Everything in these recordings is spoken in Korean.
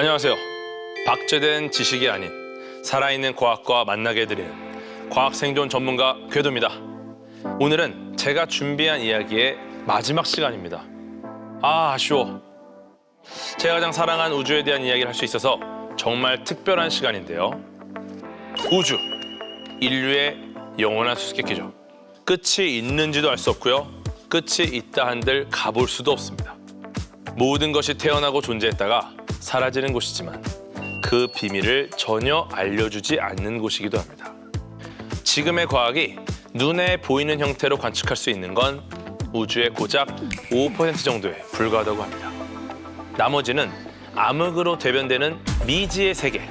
안녕하세요. 박제된 지식이 아닌 살아있는 과학과 만나게 해드리는 과학생존 전문가 궤도입니다. 오늘은 제가 준비한 이야기의 마지막 시간입니다. 아쉬워. 제가 가장 사랑한 우주에 대한 이야기를 할 수 있어서 정말 특별한 시간인데요. 우주, 인류의 영원한 수수께끼죠. 끝이 있는지도 알 수 없고요. 끝이 있다 한들 가볼 수도 없습니다. 모든 것이 태어나고 존재했다가 사라지는 곳이지만 그 비밀을 전혀 알려주지 않는 곳이기도 합니다. 지금의 과학이 눈에 보이는 형태로 관측할 수 있는 건 우주의 고작 5% 정도에 불과하다고 합니다. 나머지는 암흑으로 대변되는 미지의 세계,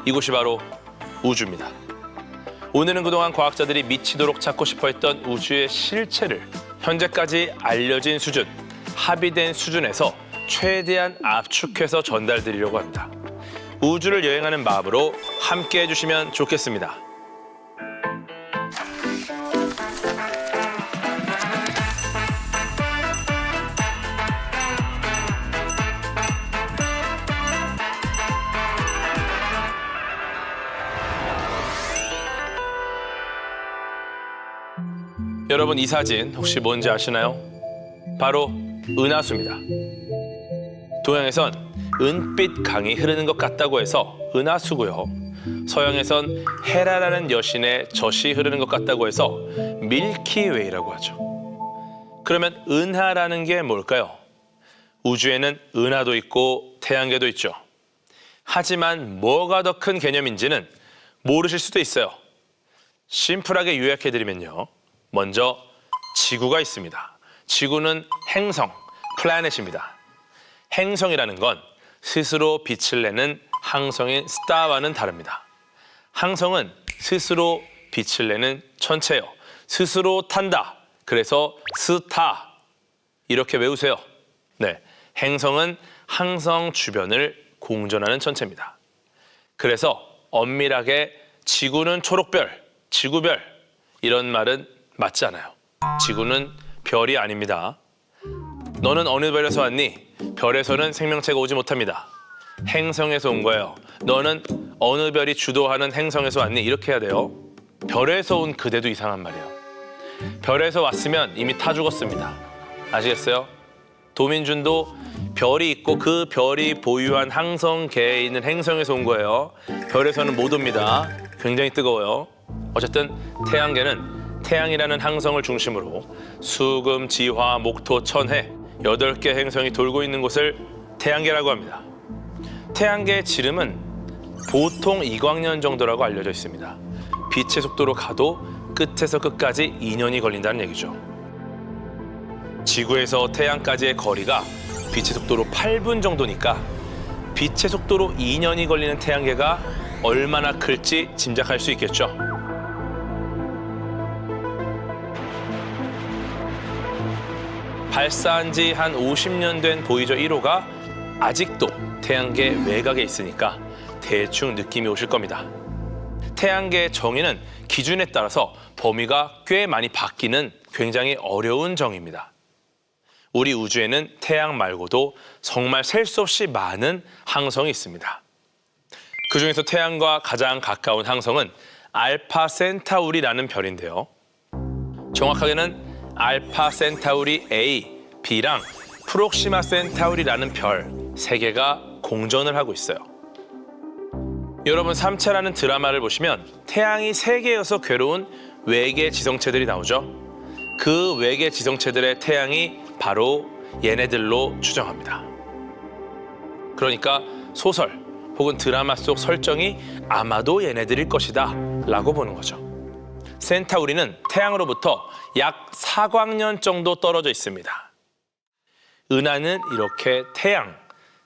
이곳이 바로 우주입니다. 오늘은 그동안 과학자들이 미치도록 찾고 싶어했던 우주의 실체를 현재까지 알려진 수준, 합의된 수준에서 최대한 압축해서 전달드리려고 합니다. 우주를 여행하는 마음으로 함께 해주시면 좋겠습니다. 여러분, 이 사진 혹시 뭔지 아시나요? 바로 은하수입니다. 동양에선 은빛 강이 흐르는 것 같다고 해서 은하수고요. 서양에선 헤라라는 여신의 젖이 흐르는 것 같다고 해서 밀키웨이라고 하죠. 그러면 은하라는 게 뭘까요? 우주에는 은하도 있고 태양계도 있죠. 하지만 뭐가 더 큰 개념인지는 모르실 수도 있어요. 심플하게 요약해드리면요. 먼저 지구가 있습니다. 지구는 행성, 플래닛입니다. 행성이라는 건 스스로 빛을 내는 항성인 스타와는 다릅니다. 항성은 스스로 빛을 내는 천체예요. 스스로 탄다. 그래서 스타. 이렇게 외우세요. 네, 행성은 항성 주변을 공전하는 천체입니다. 그래서 엄밀하게 지구는 초록별, 지구별 이런 말은 맞지 않아요. 지구는 별이 아닙니다. 너는 어느 별에서 왔니? 별에서는 생명체가 오지 못합니다. 행성에서 온 거예요. 너는 어느 별이 주도하는 행성에서 왔니? 이렇게 해야 돼요. 별에서 온 그대도 이상한 말이에요. 별에서 왔으면 이미 타 죽었습니다. 아시겠어요? 도민준도 별이 있고 그 별이 보유한 항성계에 있는 행성에서 온 거예요. 별에서는 못 옵니다. 굉장히 뜨거워요. 어쨌든 태양계는 태양이라는 항성을 중심으로 수금, 지화, 목토, 천해 8개 행성이 돌고 있는 곳을 태양계라고 합니다. 태양계의 지름은 보통 2광년 정도라고 알려져 있습니다. 빛의 속도로 가도 끝에서 끝까지 2년이 걸린다는 얘기죠. 지구에서 태양까지의 거리가 빛의 속도로 8분 정도니까 빛의 속도로 2년이 걸리는 태양계가 얼마나 클지 짐작할 수 있겠죠. 발사한 지 한 50년 된 보이저 1호가 아직도 태양계 외곽에 있으니까 대충 느낌이 오실 겁니다. 태양계의 정의는 기준에 따라서 범위가 꽤 많이 바뀌는 굉장히 어려운 정의입니다. 우리 우주에는 태양 말고도 정말 셀 수 없이 많은 항성이 있습니다. 그중에서 태양과 가장 가까운 항성은 알파 센타우리라는 별인데요. 정확하게는 알파 센타우리 A, B랑 프록시마 센타우리라는 별 3개가 공전을 하고 있어요. 여러분, 삼체라는 드라마를 보시면 태양이 3개여서 괴로운 외계 지성체들이 나오죠. 그 외계 지성체들의 태양이 바로 얘네들로 추정합니다. 그러니까 소설 혹은 드라마 속 설정이 아마도 얘네들일 것이다 라고 보는 거죠. 센타우리는 태양으로부터 약 4광년 정도 떨어져 있습니다. 은하는 이렇게 태양,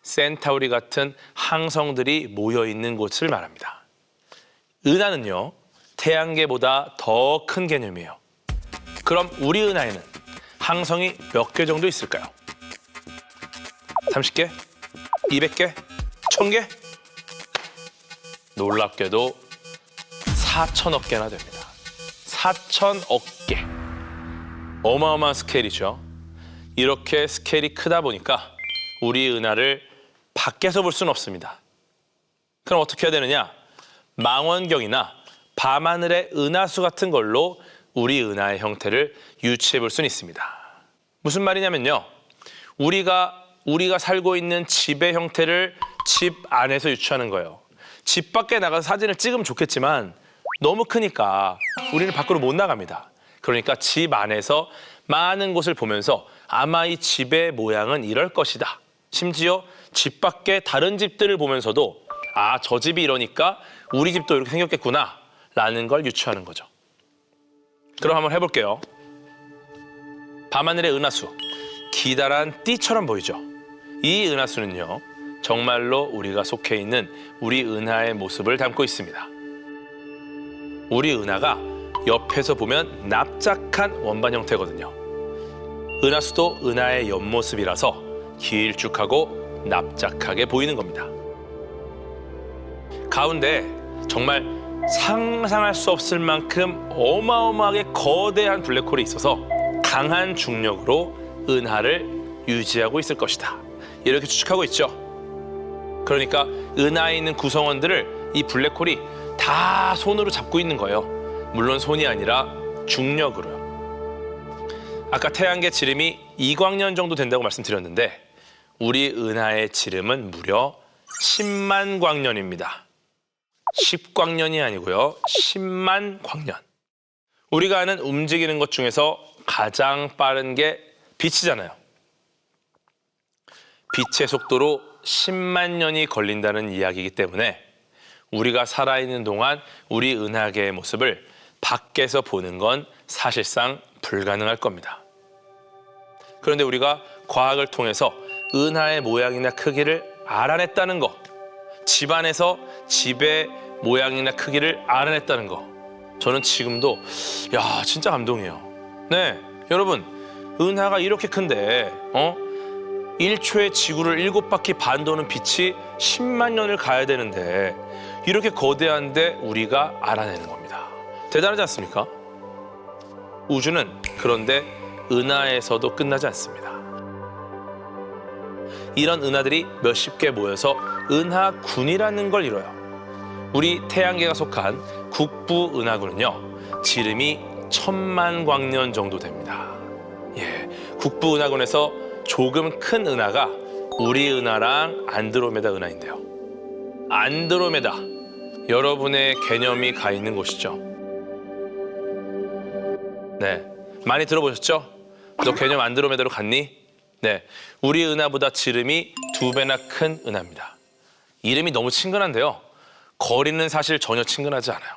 센타우리 같은 항성들이 모여있는 곳을 말합니다. 은하는요, 태양계보다 더 큰 개념이에요. 그럼 우리 은하에는 항성이 몇 개 정도 있을까요? 30개? 200개? 1000개? 놀랍게도 4천억 개나 됩니다. 4천억 개. 어마어마한 스케일이죠. 이렇게 스케일이 크다 보니까 우리 은하를 밖에서 볼 수는 없습니다. 그럼 어떻게 해야 되느냐? 망원경이나 밤하늘의 은하수 같은 걸로 우리 은하의 형태를 유추해 볼 수는 있습니다. 무슨 말이냐면요. 우리가 살고 있는 집의 형태를 집 안에서 유추하는 거예요. 집 밖에 나가서 사진을 찍으면 좋겠지만 너무 크니까 우리는 밖으로 못 나갑니다. 그러니까 집 안에서 많은 곳을 보면서 아마 이 집의 모양은 이럴 것이다. 심지어 집 밖에 다른 집들을 보면서도 아, 저 집이 이러니까 우리 집도 이렇게 생겼겠구나 라는 걸 유추하는 거죠. 그럼 한번 해볼게요. 밤하늘의 은하수, 기다란 띠처럼 보이죠? 이 은하수는요, 정말로 우리가 속해 있는 우리 은하의 모습을 담고 있습니다. 우리 은하가 옆에서 보면 납작한 원반 형태거든요. 은하수도 은하의 옆모습이라서 길쭉하고 납작하게 보이는 겁니다. 가운데 정말 상상할 수 없을 만큼 어마어마하게 거대한 블랙홀이 있어서 강한 중력으로 은하를 유지하고 있을 것이다. 이렇게 추측하고 있죠. 그러니까 은하에 있는 구성원들을 이 블랙홀이 다 손으로 잡고 있는 거예요. 물론 손이 아니라 중력으로요. 아까 태양계 지름이 2광년 정도 된다고 말씀드렸는데 우리 은하의 지름은 무려 10만 광년입니다. 10광년이 아니고요. 10만 광년. 우리가 아는 움직이는 것 중에서 가장 빠른 게 빛이잖아요. 빛의 속도로 10만 년이 걸린다는 이야기이기 때문에 우리가 살아있는 동안 우리 은하계의 모습을 밖에서 보는 건 사실상 불가능할 겁니다. 그런데 우리가 과학을 통해서 은하의 모양이나 크기를 알아냈다는 거, 집안에서 집의 모양이나 크기를 알아냈다는 거, 저는 지금도 진짜 감동이에요. 네, 여러분, 은하가 이렇게 큰데 1초에 지구를 7바퀴 반 도는 빛이 10만 년을 가야 되는데 이렇게 거대한데 우리가 알아내는 겁니다. 대단하지 않습니까? 우주는 그런데 은하에서도 끝나지 않습니다. 이런 은하들이 몇십 개 모여서 은하군이라는 걸 이뤄요. 우리 태양계가 속한 국부 은하군은요, 지름이 1000만 광년 정도 됩니다. 국부 은하군에서 조금 큰 은하가 우리 은하랑 안드로메다 은하인데요. 안드로메다, 여러분의 개념이 가 있는 곳이죠. 네, 많이 들어보셨죠? 너 개념 안드로메다로 갔니? 네, 우리 은하보다 지름이 2배나 큰 은하입니다. 이름이 너무 친근한데요. 거리는 사실 전혀 친근하지 않아요.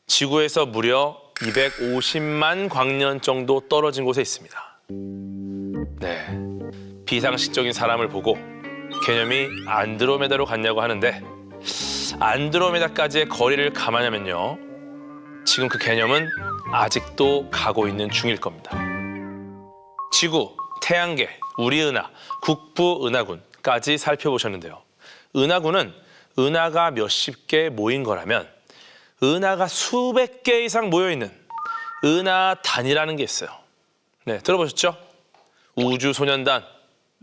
지구에서 무려 250만 광년 정도 떨어진 곳에 있습니다. 네, 비상식적인 사람을 보고 개념이 안드로메다로 갔냐고 하는데 안드로메다까지의 거리를 감안하면요, 지금 그 개념은 아직도 가고 있는 중일 겁니다. 지구, 태양계, 우리 은하, 국부 은하군까지 살펴보셨는데요. 은하군은 은하가 몇십 개 모인 거라면 은하가 수백 개 이상 모여있는 은하단이라는 게 있어요. 네, 들어보셨죠? 우주소년단,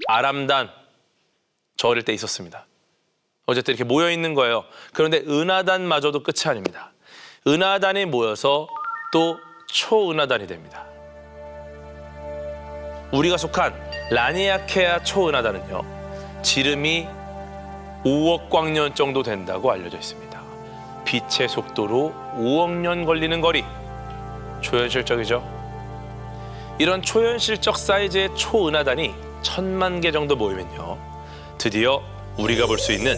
아람단, 저 어릴 때 있었습니다. 어쨌든 이렇게 모여있는 거예요. 그런데 은하단마저도 끝이 아닙니다. 은하단이 모여서 또 초은하단이 됩니다. 우리가 속한 라니아케아 초은하단은요, 지름이 5억 광년 정도 된다고 알려져 있습니다. 빛의 속도로 5억 년 걸리는 거리, 초현실적이죠? 이런 초현실적 사이즈의 초은하단이 1000만 개 정도 모이면요, 드디어 우리가 볼 수 있는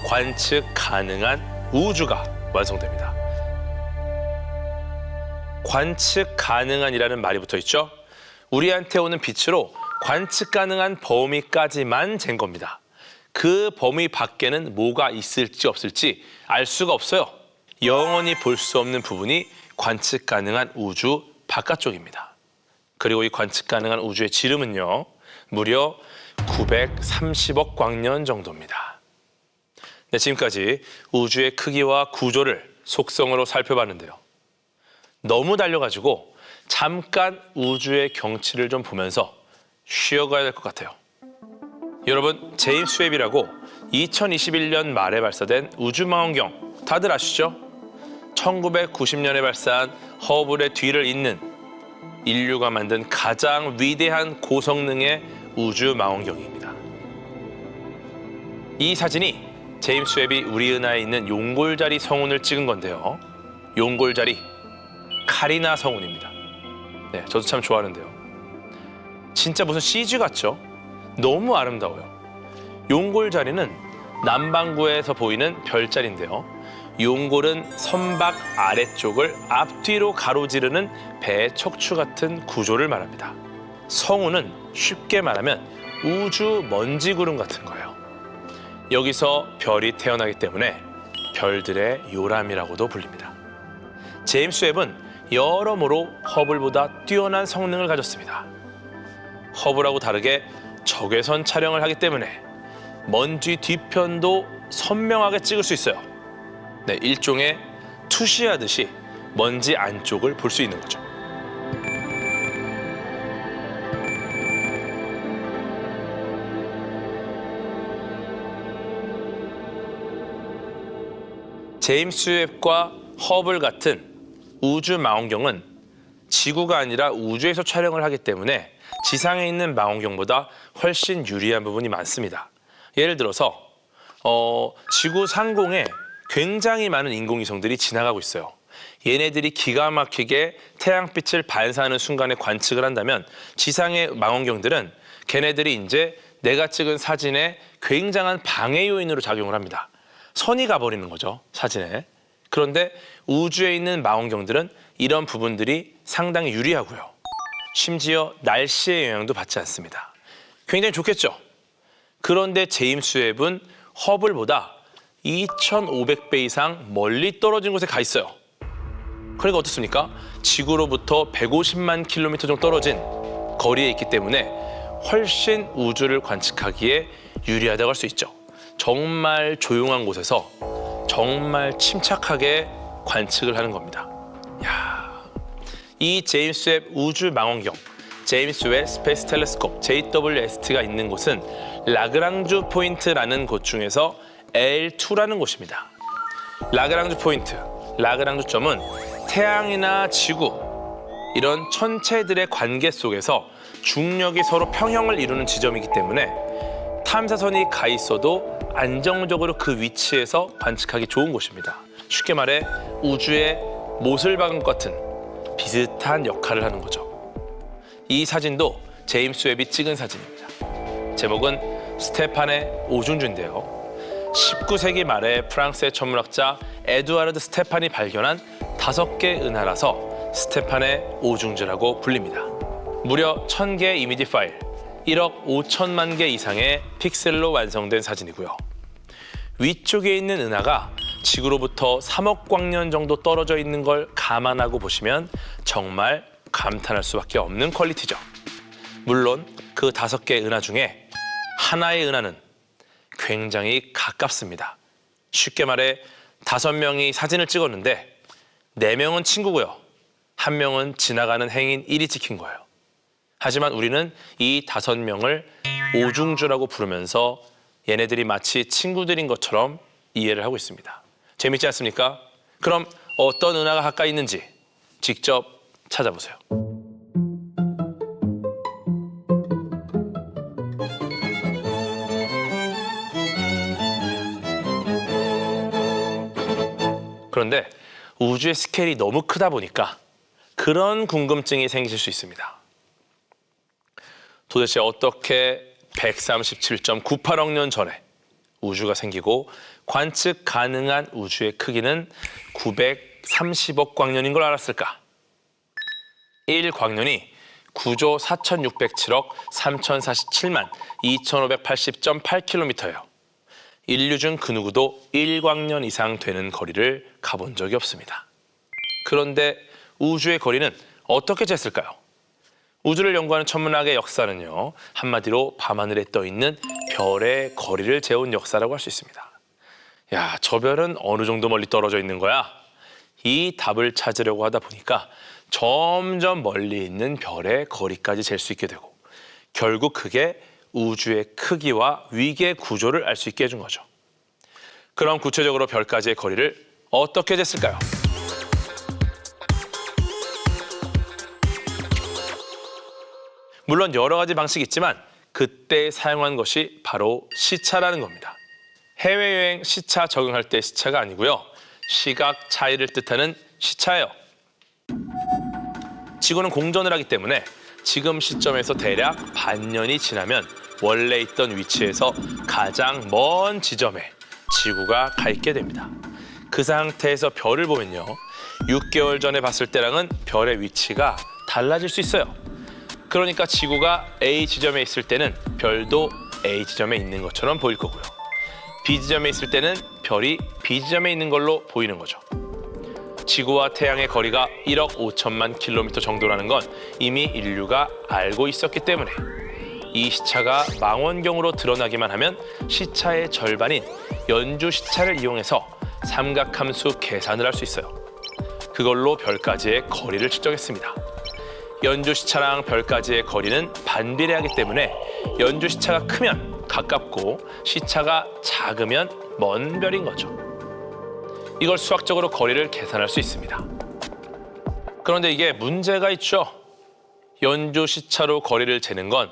관측 가능한 우주가 완성됩니다. 관측 가능한이라는 말이 붙어 있죠? 우리한테 오는 빛으로 관측 가능한 범위까지만 잰 겁니다. 그 범위 밖에는 뭐가 있을지 없을지 알 수가 없어요. 영원히 볼 수 없는 부분이 관측 가능한 우주 바깥쪽입니다. 그리고 이 관측 가능한 우주의 지름은요, 무려 930억 광년 정도입니다. 네, 지금까지 우주의 크기와 구조를 속성으로 살펴봤는데요. 너무 달려가지고 잠깐 우주의 경치를 좀 보면서 쉬어가야 될 것 같아요. 여러분, 제임스 웹이라고 2021년 말에 발사된 우주망원경 다들 아시죠? 1990년에 발사한 허블의 뒤를 잇는 인류가 만든 가장 위대한 고성능의 우주망원경입니다. 이 사진이 제임스 웹이 우리 은하에 있는 용골자리 성운을 찍은 건데요. 용골자리 카리나 성운입니다. 네, 저도 참 좋아하는데요. 진짜 무슨 CG 같죠? 너무 아름다워요. 용골자리는 남반구에서 보이는 별자리인데요. 용골은 선박 아래쪽을 앞뒤로 가로지르는 배의 척추 같은 구조를 말합니다. 성운은 쉽게 말하면 우주 먼지 구름 같은 거예요. 여기서 별이 태어나기 때문에 별들의 요람이라고도 불립니다. 제임스 웹은 여러모로 허블보다 뛰어난 성능을 가졌습니다. 허블하고 다르게 적외선 촬영을 하기 때문에 먼지 뒤편도 선명하게 찍을 수 있어요. 네, 일종의 투시하듯이 먼지 안쪽을 볼 수 있는 거죠. 제임스 웹과 허블 같은 우주 망원경은 지구가 아니라 우주에서 촬영을 하기 때문에 지상에 있는 망원경보다 훨씬 유리한 부분이 많습니다. 예를 들어서 지구 상공에 굉장히 많은 인공위성들이 지나가고 있어요. 얘네들이 기가 막히게 태양빛을 반사하는 순간에 관측을 한다면 지상의 망원경들은 걔네들이 이제 내가 찍은 사진에 굉장한 방해 요인으로 작용을 합니다. 선이 가버리는 거죠, 사진에. 그런데 우주에 있는 망원경들은 이런 부분들이 상당히 유리하고요. 심지어 날씨의 영향도 받지 않습니다. 굉장히 좋겠죠? 그런데 제임스 웹은 허블보다 2,500배 이상 멀리 떨어진 곳에 가 있어요. 그러니까 어떻습니까? 지구로부터 150만 킬로미터 정도 떨어진 거리에 있기 때문에 훨씬 우주를 관측하기에 유리하다고 할 수 있죠. 정말 조용한 곳에서 정말 침착하게 관측을 하는 겁니다. 이 제임스 웹 우주 망원경, 제임스 웹 스페이스 텔레스콥 JWST가 있는 곳은 라그랑주 포인트라는 곳 중에서 L2라는 곳입니다. 라그랑주 포인트, 라그랑주 점은 태양이나 지구 이런 천체들의 관계 속에서 중력이 서로 평형을 이루는 지점이기 때문에 탐사선이 가 있어도 안정적으로 그 위치에서 관측하기 좋은 곳입니다. 쉽게 말해 우주의 못을 박은 것 같은 비슷한 역할을 하는 거죠. 이 사진도 제임스 웹이 찍은 사진입니다. 제목은 스테판의 오중주인데요. 19세기 말에 프랑스의 천문학자 에두아르드 스테판이 발견한 5개 은하라서 스테판의 오중주라고 불립니다. 무려 1000개의 이미지 파일, 1억 5천만 개 이상의 픽셀로 완성된 사진이고요. 위쪽에 있는 은하가 지구로부터 3억 광년 정도 떨어져 있는 걸 감안하고 보시면 정말 감탄할 수밖에 없는 퀄리티죠. 물론 그 5개의 은하 중에 하나의 은하는 굉장히 가깝습니다. 쉽게 말해 5명이 사진을 찍었는데 4명은 친구고요. 1명은 지나가는 행인 1이 찍힌 거예요. 하지만 우리는 이 5명을 오중주라고 부르면서 얘네들이 마치 친구들인 것처럼 이해를 하고 있습니다. 재밌지 않습니까? 그럼 어떤 은하가 가까이 있는지 직접 찾아보세요. 그런데 우주의 스케일이 너무 크다 보니까 그런 궁금증이 생기실 수 있습니다. 도대체 어떻게 137.98억 년 전에 우주가 생기고 관측 가능한 우주의 크기는 930억 광년인 걸 알았을까? 1광년이 9조 4,607억 3,047만 2,580.8km예요. 인류 중 그 누구도 1광년 이상 되는 거리를 가본 적이 없습니다. 그런데 우주의 거리는 어떻게 쟀을까요? 우주를 연구하는 천문학의 역사는요, 한마디로 밤하늘에 떠있는 별의 거리를 재온 역사라고 할 수 있습니다. 야, 저 별은 어느 정도 멀리 떨어져 있는 거야? 이 답을 찾으려고 하다 보니까 점점 멀리 있는 별의 거리까지 잴 수 있게 되고 결국 그게 우주의 크기와 위계 구조를 알 수 있게 해준 거죠. 그럼 구체적으로 별까지의 거리를 어떻게 쟀을까요? 물론 여러 가지 방식이 있지만 그때 사용한 것이 바로 시차라는 겁니다. 해외여행 시차 적용할 때 시차가 아니고요. 시각 차이를 뜻하는 시차예요. 지구는 공전을 하기 때문에 지금 시점에서 대략 반년이 지나면 원래 있던 위치에서 가장 먼 지점에 지구가 가 있게 됩니다. 그 상태에서 별을 보면요. 6개월 전에 봤을 때랑은 별의 위치가 달라질 수 있어요. 그러니까 지구가 A 지점에 있을 때는 별도 A 지점에 있는 것처럼 보일 거고요. B 지점에 있을 때는 별이 B 지점에 있는 걸로 보이는 거죠. 지구와 태양의 거리가 1억 5천만 킬로미터 정도라는 건 이미 인류가 알고 있었기 때문에 이 시차가 망원경으로 드러나기만 하면 시차의 절반인 연주 시차를 이용해서 삼각함수 계산을 할 수 있어요. 그걸로 별까지의 거리를 측정했습니다. 연주 시차랑 별까지의 거리는 반비례하기 때문에 연주 시차가 크면 가깝고 시차가 작으면 먼 별인 거죠. 이걸 수학적으로 거리를 계산할 수 있습니다. 그런데 이게 문제가 있죠. 연주 시차로 거리를 재는 건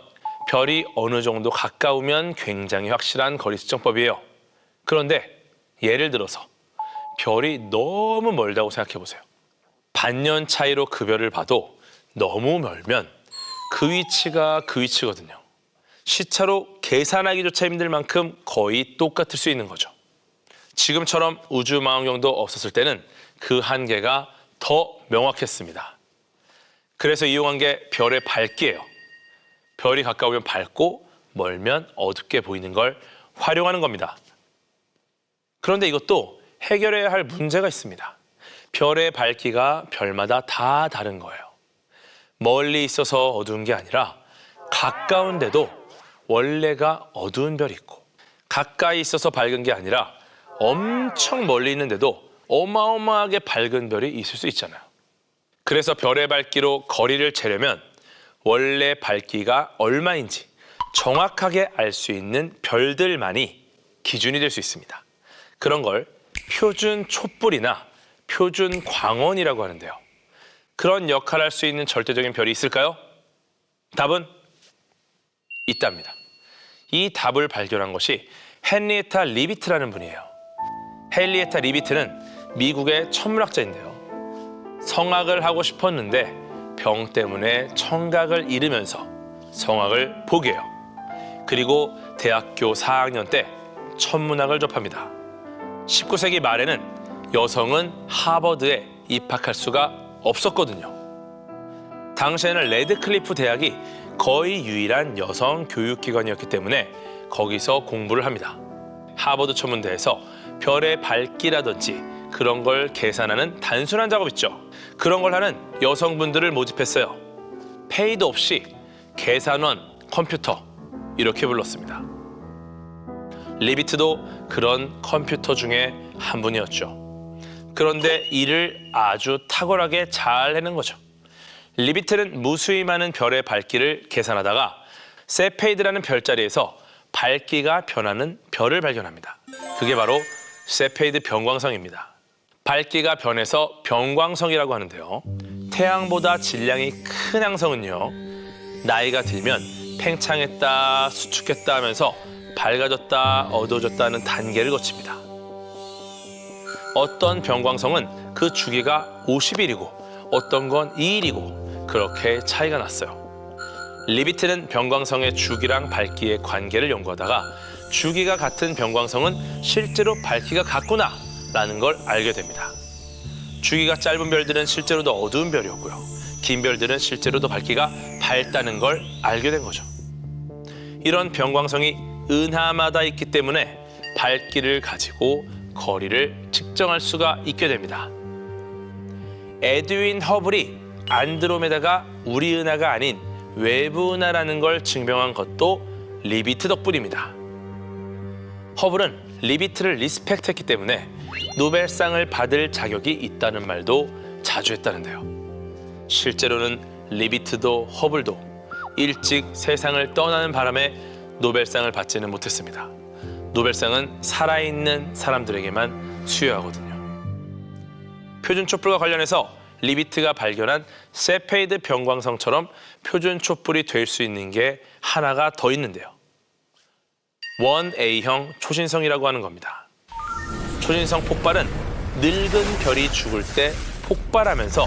별이 어느 정도 가까우면 굉장히 확실한 거리 측정법이에요. 그런데 예를 들어서 별이 너무 멀다고 생각해 보세요. 반년 차이로 그 별을 봐도 너무 멀면 그 위치가 그 위치거든요. 시차로 계산하기조차 힘들 만큼 거의 똑같을 수 있는 거죠. 지금처럼 우주 망원경도 없었을 때는 그 한계가 더 명확했습니다. 그래서 이용한 게 별의 밝기예요. 별이 가까우면 밝고 멀면 어둡게 보이는 걸 활용하는 겁니다. 그런데 이것도 해결해야 할 문제가 있습니다. 별의 밝기가 별마다 다 다른 거예요. 멀리 있어서 어두운 게 아니라 가까운데도 원래가 어두운 별이 있고 가까이 있어서 밝은 게 아니라 엄청 멀리 있는데도 어마어마하게 밝은 별이 있을 수 있잖아요. 그래서 별의 밝기로 거리를 재려면 원래 밝기가 얼마인지 정확하게 알 수 있는 별들만이 기준이 될 수 있습니다. 그런 걸 표준 촛불이나 표준 광원이라고 하는데요. 그런 역할을 할 수 있는 절대적인 별이 있을까요? 답은 있답니다. 이 답을 발견한 것이 헨리에타 리비트라는 분이에요. 헨리에타 리비트는 미국의 천문학자인데요. 성악을 하고 싶었는데 병 때문에 청각을 잃으면서 성악을 포기해요. 그리고 대학교 4학년 때 천문학을 접합니다. 19세기 말에는 여성은 하버드에 입학할 수가 없었거든요. 당시에는 레드클리프 대학이 거의 유일한 여성 교육기관이었기 때문에 거기서 공부를 합니다. 하버드 천문대에서 별의 밝기라든지 그런 걸 계산하는 단순한 작업 있죠. 그런 걸 하는 여성분들을 모집했어요. 페이도 없이 계산원, 컴퓨터 이렇게 불렀습니다. 리비트도 그런 컴퓨터 중에 한 분이었죠. 그런데 일을 아주 탁월하게 잘 해낸 거죠. 리비트는 무수히 많은 별의 밝기를 계산하다가 세페이드라는 별자리에서 밝기가 변하는 별을 발견합니다. 그게 바로 세페이드 변광성입니다. 밝기가 변해서 변광성이라고 하는데요. 태양보다 질량이 큰 항성은요. 나이가 들면 팽창했다, 수축했다 하면서 밝아졌다, 어두워졌다는 단계를 거칩니다. 어떤 변광성은 그 주기가 50일이고 어떤 건 2일이고 그렇게 차이가 났어요. 리비트는 변광성의 주기랑 밝기의 관계를 연구하다가 주기가 같은 변광성은 실제로 밝기가 같구나 라는 걸 알게 됩니다. 주기가 짧은 별들은 실제로도 어두운 별이었고요. 긴 별들은 실제로도 밝기가 밝다는 걸 알게 된 거죠. 이런 변광성이 은하마다 있기 때문에 밝기를 가지고 거리를 측정할 수가 있게 됩니다. 에드윈 허블이 안드로메다가 우리 은하가 아닌 외부 은하라는 걸 증명한 것도 리비트 덕분입니다. 허블은 리비트를 리스펙트했기 때문에 노벨상을 받을 자격이 있다는 말도 자주 했다는데요. 실제로는 리비트도 허블도 일찍 세상을 떠나는 바람에 노벨상을 받지는 못했습니다. 노벨상은 살아있는 사람들에게만 수여하거든요. 표준 촛불과 관련해서 리비트가 발견한 세페이드 병광성처럼 표준 촛불이 될 수 있는 게 하나가 더 있는데요. 1A형 초신성이라고 하는 겁니다. 초신성 폭발은 늙은 별이 죽을 때 폭발하면서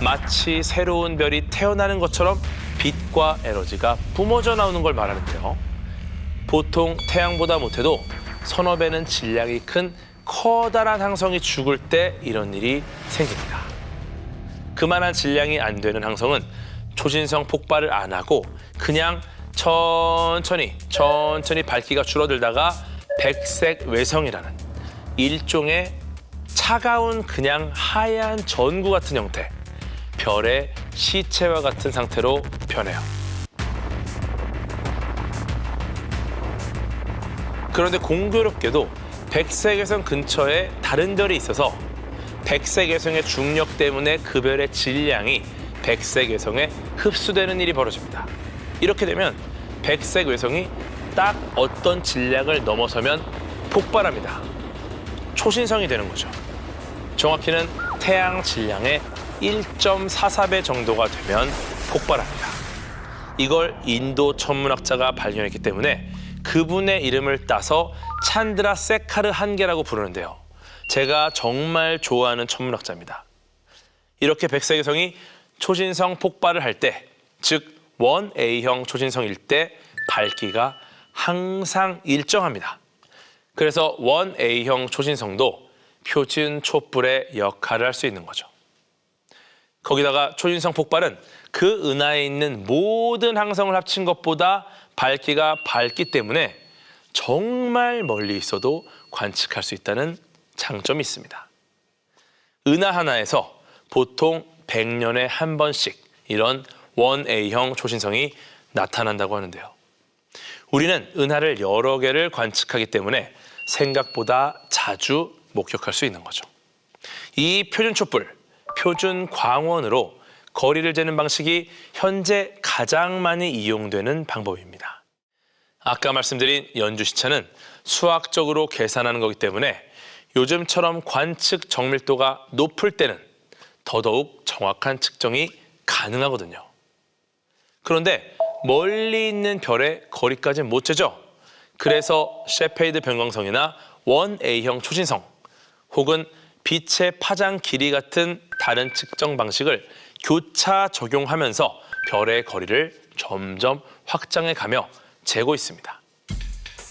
마치 새로운 별이 태어나는 것처럼 빛과 에너지가 뿜어져 나오는 걸 말하는데요. 보통 태양보다 못해도 서너 배는 질량이 큰 커다란 항성이 죽을 때 이런 일이 생깁니다. 그만한 질량이 안 되는 항성은 초신성 폭발을 안 하고 그냥 천천히 밝기가 줄어들다가 백색 외성이라는 일종의 차가운 그냥 하얀 전구 같은 형태, 별의 시체와 같은 상태로 변해요. 그런데 공교롭게도 백색외성 근처에 다른 별이 있어서 백색외성의 중력 때문에 그 별의 질량이 백색외성에 흡수되는 일이 벌어집니다. 이렇게 되면 백색외성이 딱 어떤 질량을 넘어서면 폭발합니다. 초신성이 되는 거죠. 정확히는 태양 질량의 1.44배 정도가 되면 폭발합니다. 이걸 인도 천문학자가 발견했기 때문에 그분의 이름을 따서 찬드라 세카르 한계라고 부르는데요. 제가 정말 좋아하는 천문학자입니다. 이렇게 백색외성이 초신성 폭발을 할 때, 즉 1A형 초신성일 때 밝기가 항상 일정합니다. 그래서 1A형 초신성도 표준 촛불의 역할을 할 수 있는 거죠. 거기다가 초신성 폭발은 그 은하에 있는 모든 항성을 합친 것보다 밝기가 밝기 때문에 정말 멀리 있어도 관측할 수 있다는 장점이 있습니다. 은하 하나에서 보통 100년에 한 번씩 이런 1A형 초신성이 나타난다고 하는데요. 우리는 은하를 여러 개를 관측하기 때문에 생각보다 자주 목격할 수 있는 거죠. 이 표준 촛불, 표준 광원으로 거리를 재는 방식이 현재 가장 많이 이용되는 방법입니다. 아까 말씀드린 연주 시차는 수학적으로 계산하는 거기 때문에 요즘처럼 관측 정밀도가 높을 때는 더더욱 정확한 측정이 가능하거든요. 그런데 멀리 있는 별의 거리까지는 못 재죠. 그래서 세페이드 변광성이나 1A형 초신성 혹은 빛의 파장 길이 같은 다른 측정 방식을 교차 적용하면서 별의 거리를 점점 확장해 가며 재고 있습니다.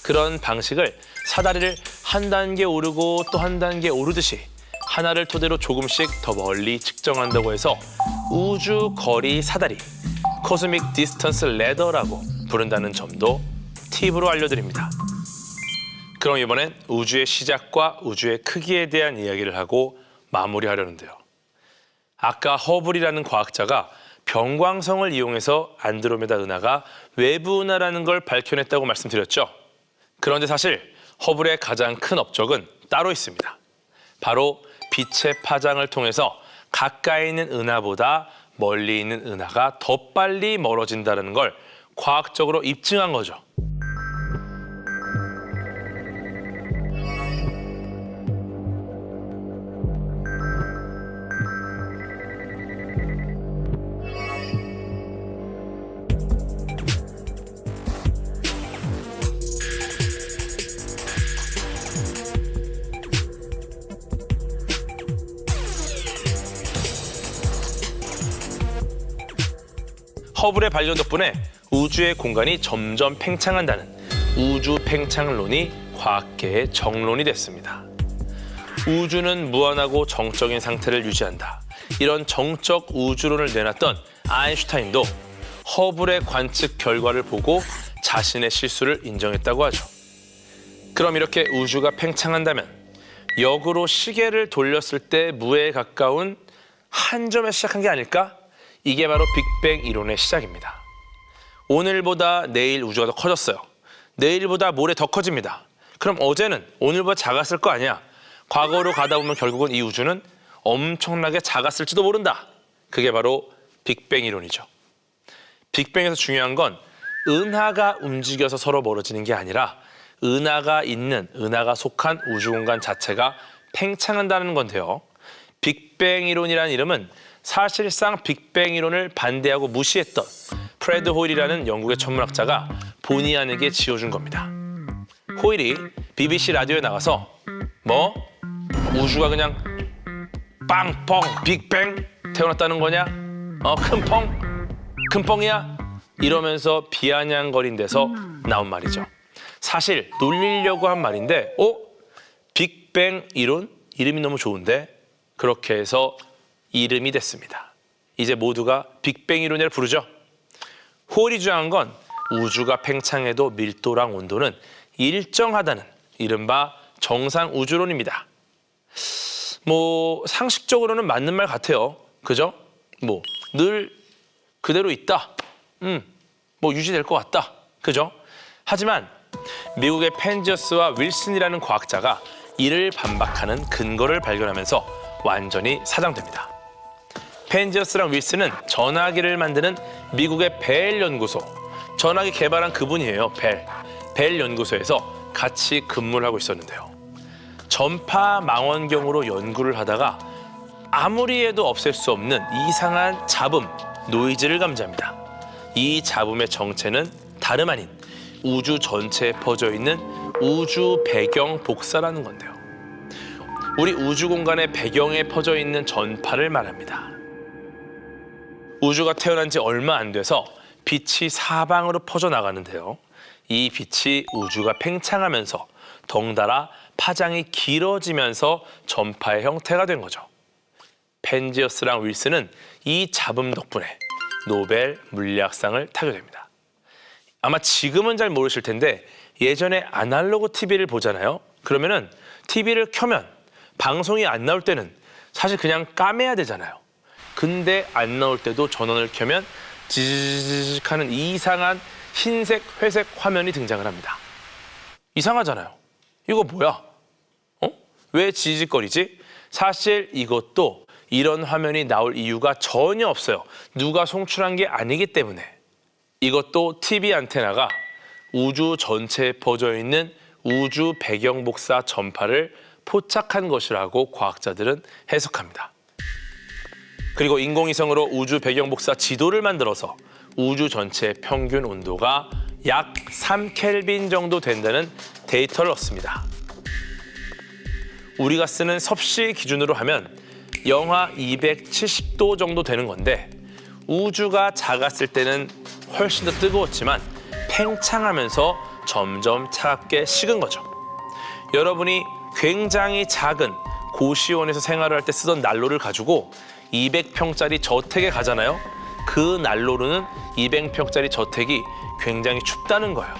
그런 방식을 사다리를 한 단계 오르고 또 한 단계 오르듯이 하나를 토대로 조금씩 더 멀리 측정한다고 해서 우주 거리 사다리, 코스믹 디스턴스 레더라고 부른다는 점도 팁으로 알려드립니다. 그럼 이번엔 우주의 시작과 우주의 크기에 대한 이야기를 하고 마무리하려는데요. 아까 허블이라는 과학자가 병광성을 이용해서 안드로메다 은하가 외부 은하라는 걸 밝혀냈다고 말씀드렸죠. 그런데 사실 허블의 가장 큰 업적은 따로 있습니다. 바로 빛의 파장을 통해서 가까이 있는 은하보다 멀리 있는 은하가 더 빨리 멀어진다는 걸 과학적으로 입증한 거죠. 허블의 발견 덕분에 우주의 공간이 점점 팽창한다는 우주 팽창론이 과학계의 정론이 됐습니다. 우주는 무한하고 정적인 상태를 유지한다. 이런 정적 우주론을 내놨던 아인슈타인도 허블의 관측 결과를 보고 자신의 실수를 인정했다고 하죠. 그럼 이렇게 우주가 팽창한다면 역으로 시계를 돌렸을 때 무에 가까운 한 점에 시작한 게 아닐까? 이게 바로 빅뱅 이론의 시작입니다. 오늘보다 내일 우주가 더 커졌어요. 내일보다 모레 더 커집니다. 그럼 어제는 오늘보다 작았을 거 아니야. 과거로 가다 보면 결국은 이 우주는 엄청나게 작았을지도 모른다. 그게 바로 빅뱅 이론이죠. 빅뱅에서 중요한 건 은하가 움직여서 서로 멀어지는 게 아니라 은하가 속한 우주공간 자체가 팽창한다는 건데요. 빅뱅 이론이라는 이름은 사실상 빅뱅 이론을 반대하고 무시했던 프레드 호일이라는 영국의 천문학자가 본의 아니게 지어준 겁니다. 호일이 BBC 라디오에 나가서 뭐? 우주가 그냥 빵, 빅뱅 태어났다는 거냐? 큰 뻥이야? 이러면서 비아냥거린 데서 나온 말이죠. 사실 놀리려고 한 말인데 빅뱅 이론? 이름이 너무 좋은데? 그렇게 해서 이름이 됐습니다. 이제 모두가 빅뱅 이론이라 부르죠. 호일이 주장한 건 우주가 팽창해도 밀도랑 온도는 일정하다는 이른바 정상 우주론입니다. 상식적으로는 맞는 말 같아요. 그죠? 늘 그대로 있다. 유지될 것 같다. 그죠? 하지만 미국의 펜지어스와 윌슨이라는 과학자가 이를 반박하는 근거를 발견하면서 완전히 사장됩니다. 펜지어스랑 윌슨은 전화기를 만드는 미국의 벨 연구소, 전화기 개발한 그분이에요. 벨 연구소에서 같이 근무를 하고 있었는데요. 전파 망원경으로 연구를 하다가 아무리 해도 없앨 수 없는 이상한 잡음, 노이즈를 감지합니다. 이 잡음의 정체는 다름 아닌 우주 전체에 퍼져 있는 우주 배경 복사라는 건데요. 우리 우주 공간의 배경에 퍼져 있는 전파를 말합니다. 우주가 태어난 지 얼마 안 돼서 빛이 사방으로 퍼져나가는데요. 이 빛이 우주가 팽창하면서 덩달아 파장이 길어지면서 전파의 형태가 된 거죠. 펜지어스랑 윌슨은 이 잡음 덕분에 노벨 물리학상을 타게 됩니다. 아마 지금은 잘 모르실 텐데 예전에 아날로그 TV를 보잖아요. 그러면은 TV를 켜면 방송이 안 나올 때는 사실 그냥 까매야 되잖아요. 근데 안 나올 때도 전원을 켜면 지지직 하는 이상한 흰색, 회색 화면이 등장을 합니다. 이상하잖아요. 이거 뭐야? 왜 지지직거리지? 사실 이것도 이런 화면이 나올 이유가 전혀 없어요. 누가 송출한 게 아니기 때문에. 이것도 TV 안테나가 우주 전체에 퍼져 있는 우주 배경 복사 전파를 포착한 것이라고 과학자들은 해석합니다. 그리고 인공위성으로 우주 배경 복사 지도를 만들어서 우주 전체의 평균 온도가 약 3켈빈 정도 된다는 데이터를 얻습니다. 우리가 쓰는 섭씨 기준으로 하면 영하 270도 정도 되는 건데 우주가 작았을 때는 훨씬 더 뜨거웠지만 팽창하면서 점점 차갑게 식은 거죠. 여러분이 굉장히 작은 고시원에서 생활을 할 때 쓰던 난로를 가지고 200평짜리 저택에 가잖아요. 그 난로로는 200평짜리 저택이 굉장히 춥다는 거예요.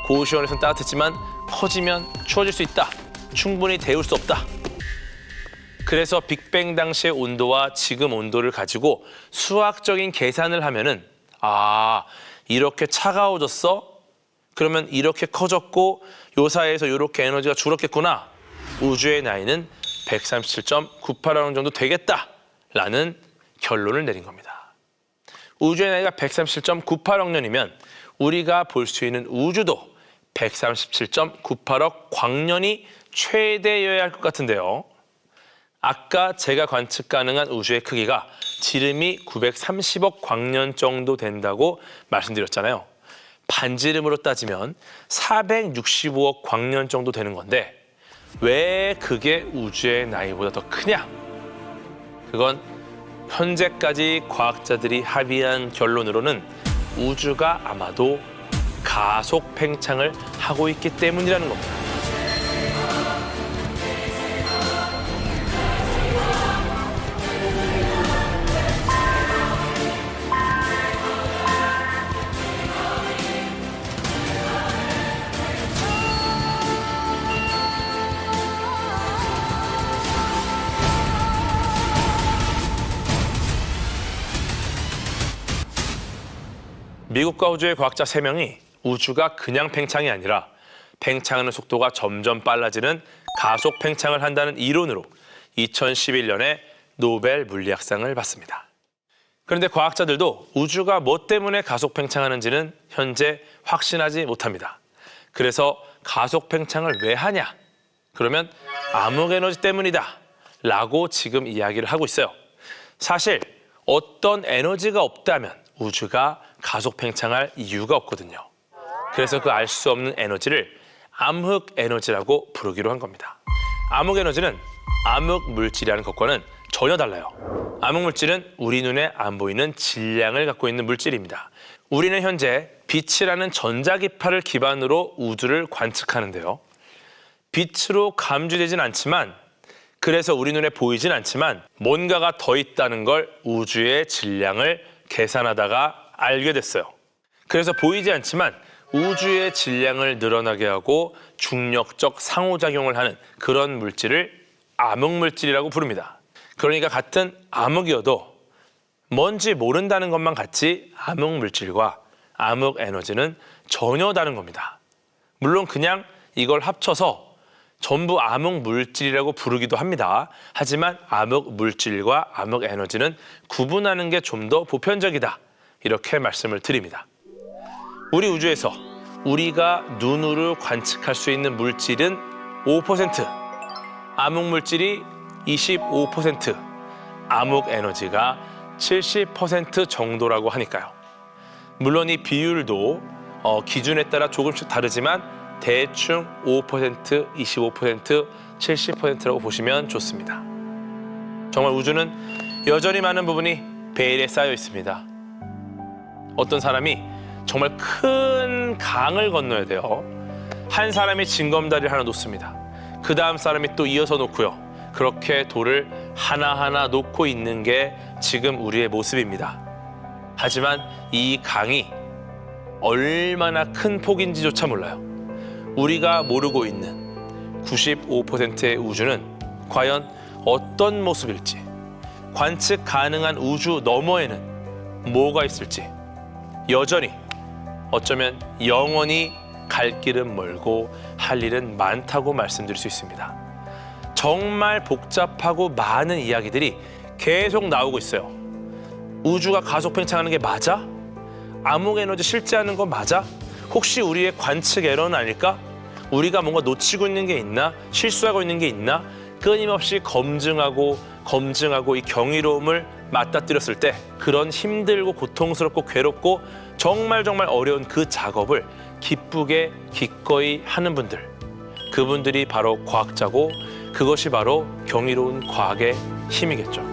고시원에서는 따뜻했지만 커지면 추워질 수 있다. 충분히 데울 수 없다. 그래서 빅뱅 당시의 온도와 지금 온도를 가지고 수학적인 계산을 하면은 이렇게 차가워졌어? 그러면 이렇게 커졌고 요 사이에서 이렇게 에너지가 줄었겠구나. 우주의 나이는 137.98억 년 정도 되겠다라는 결론을 내린 겁니다. 우주의 나이가 137.98억 년이면 우리가 볼 수 있는 우주도 137.98억 광년이 최대여야 할 것 같은데요. 아까 제가 관측 가능한 우주의 크기가 지름이 930억 광년 정도 된다고 말씀드렸잖아요. 반지름으로 따지면 465억 광년 정도 되는 건데 왜 그게 우주의 나이보다 더 크냐? 그건 현재까지 과학자들이 합의한 결론으로는 우주가 아마도 가속 팽창을 하고 있기 때문이라는 겁니다. 미국과 호주의 과학자 3명이 우주가 그냥 팽창이 아니라 팽창하는 속도가 점점 빨라지는 가속 팽창을 한다는 이론으로 2011년에 노벨 물리학상을 받습니다. 그런데 과학자들도 우주가 뭐 때문에 가속 팽창하는지는 현재 확신하지 못합니다. 그래서 가속 팽창을 왜 하냐? 그러면 암흑 에너지 때문이다 라고 지금 이야기를 하고 있어요. 사실 어떤 에너지가 없다면 우주가 가속 팽창할 이유가 없거든요. 그래서 그 알 수 없는 에너지를 암흑 에너지라고 부르기로 한 겁니다. 암흑 에너지는 암흑 물질이라는 것과는 전혀 달라요. 암흑 물질은 우리 눈에 안 보이는 질량을 갖고 있는 물질입니다. 우리는 현재 빛이라는 전자기파를 기반으로 우주를 관측하는데요. 빛으로 감지되진 않지만, 그래서 우리 눈에 보이진 않지만 뭔가가 더 있다는 걸 우주의 질량을 계산하다가 알게 됐어요. 그래서 보이지 않지만 우주의 질량을 늘어나게 하고 중력적 상호작용을 하는 그런 물질을 암흑물질이라고 부릅니다. 그러니까 같은 암흑이어도 뭔지 모른다는 것만 같이 암흑물질과 암흑에너지는 전혀 다른 겁니다. 물론 그냥 이걸 합쳐서 전부 암흑물질이라고 부르기도 합니다. 하지만 암흑물질과 암흑에너지는 구분하는 게 좀 더 보편적이다. 이렇게 말씀을 드립니다. 우리 우주에서 우리가 눈으로 관측할 수 있는 물질은 5%, 암흑물질이 25%, 암흑에너지가 70% 정도라고 하니까요. 물론 이 비율도 기준에 따라 조금씩 다르지만 대충 5%, 25%, 70%라고 보시면 좋습니다. 정말 우주는 여전히 많은 부분이 베일에 쌓여 있습니다. 어떤 사람이 정말 큰 강을 건너야 돼요. 한 사람이 징검다리를 하나 놓습니다. 그 다음 사람이 또 이어서 놓고요. 그렇게 돌을 하나하나 놓고 있는 게 지금 우리의 모습입니다. 하지만 이 강이 얼마나 큰 폭인지조차 몰라요. 우리가 모르고 있는 95%의 우주는 과연 어떤 모습일지, 관측 가능한 우주 너머에는 뭐가 있을지, 여전히 어쩌면 영원히 갈 길은 멀고 할 일은 많다고 말씀드릴 수 있습니다. 정말 복잡하고 많은 이야기들이 계속 나오고 있어요. 우주가 가속 팽창하는 게 맞아? 암흑 에너지 실제하는 거 맞아? 혹시 우리의 관측 에러는 아닐까? 우리가 뭔가 놓치고 있는 게 있나? 실수하고 있는 게 있나? 끊임없이 검증하고 이 경이로움을 맞닥뜨렸을 때 그런 힘들고 고통스럽고 괴롭고 정말 어려운 그 작업을 기쁘게 기꺼이 하는 분들, 그분들이 바로 과학자고 그것이 바로 경이로운 과학의 힘이겠죠.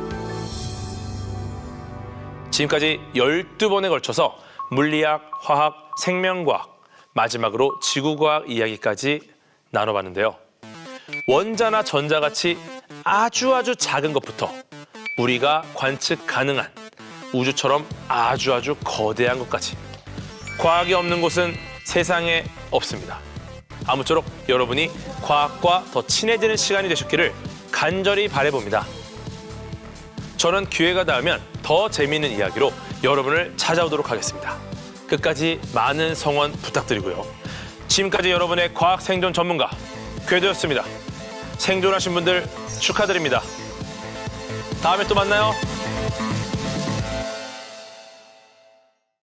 지금까지 12번에 걸쳐서 물리학, 화학, 생명과학, 마지막으로 지구과학 이야기까지 나눠봤는데요. 원자나 전자같이 아주 작은 것부터 우리가 관측 가능한 우주처럼 아주 거대한 것까지 과학이 없는 곳은 세상에 없습니다. 아무쪼록 여러분이 과학과 더 친해지는 시간이 되셨기를 간절히 바라봅니다. 저는 기회가 닿으면 더 재미있는 이야기로 여러분을 찾아오도록 하겠습니다. 끝까지 많은 성원 부탁드리고요. 지금까지 여러분의 과학 생존 전문가 궤도였습니다. 생존하신 분들 축하드립니다. 다음에 또 만나요.